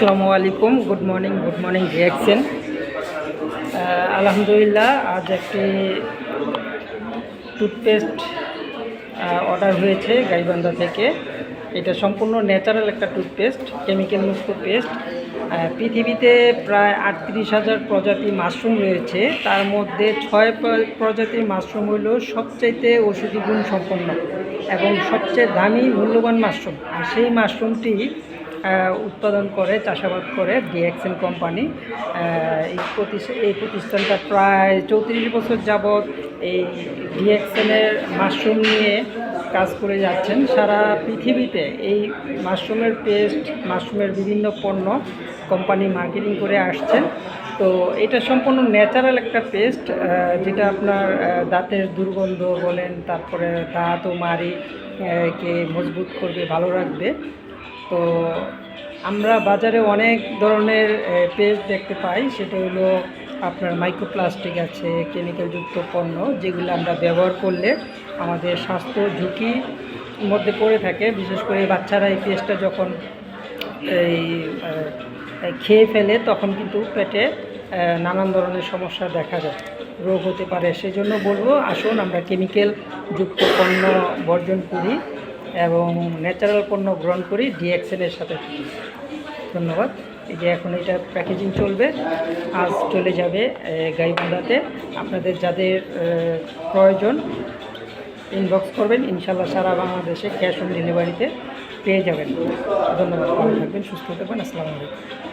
আসসালামু আলাইকুম, good morning reaction. আলহামদুলিল্লাহ, আজ একটি টুথপেস্ট অর্ডার হয়েছে গাইবান্ধা থেকে। এটা সম্পূর্ণ ন্যাচারাল একটা টুথপেস্ট, কেমিক্যাল মুক্ত পেস্ট। পৃথিবীতে প্রায় 38,000 প্রজাতি মাশরুম রয়েছে, তার মধ্যে 6 প্রজাতির মাশরুম হল সবচাইতে ঔষধি গুণ সম্পন্ন এবং সবচেয়ে দামি মূল্যবান মাশরুম। আর সেই মাশরুমটি উৎপাদন করে, চাষাবাদ করে ডিএক্সএন কোম্পানি। এই প্রতিষ্ঠানটা প্রায় 34 বছর যাবৎ এই ডিএক্সএনের মাশরুম নিয়ে কাজ করে যাচ্ছেন। সারা পৃথিবীতে এই মাশরুমের পেস্ট, মাশরুমের বিভিন্ন পণ্য কোম্পানি মার্কেটিং করে আসছেন। তো এটা সম্পূর্ণ ন্যাচারাল একটা পেস্ট, যেটা আপনার দাঁতের দুর্গন্ধ বলেন, তারপরে দাঁত ও মাড়ি কে মজবুত করবে, ভালো রাখবে। তো আমরা বাজারে অনেক ধরনের পেস্ট দেখতে পাই, সেটা হলো আপনার মাইক্রোপ্লাস্টিক আছে, কেমিক্যালযুক্ত পণ্য, যেগুলো আমরা ব্যবহার করলে আমাদের স্বাস্থ্য ঝুঁকির মধ্যে পড়ে থাকে। বিশেষ করে বাচ্চারা এই পেস্টটা যখন এই খেয়ে ফেলে তখন কিন্তু পেটে নানান ধরনের সমস্যা দেখা যায়, রোগ হতে পারে। সেজন্য বলবো, আসুন আমরা কেমিক্যালযুক্ত পণ্য বর্জন করি এবং ন্যাচারাল পণ্য গ্রহণ করি ডিএক্সএনের সাথে। ধন্যবাদ। এই যে এখন এটা প্যাকেজিং চলবে, আজ চলে যাবে গাইবান্ধাতে। আপনাদের যাদের প্রয়োজন ইনবক্স করবেন, ইনশাল্লাহ সারা বাংলাদেশে ক্যাশ অন ডেলিভারিতে পেয়ে যাবেন। ধন্যবাদ, ভালো থাকবেন, সুস্থ থাকবেন। আসসালামু আলাইকুম।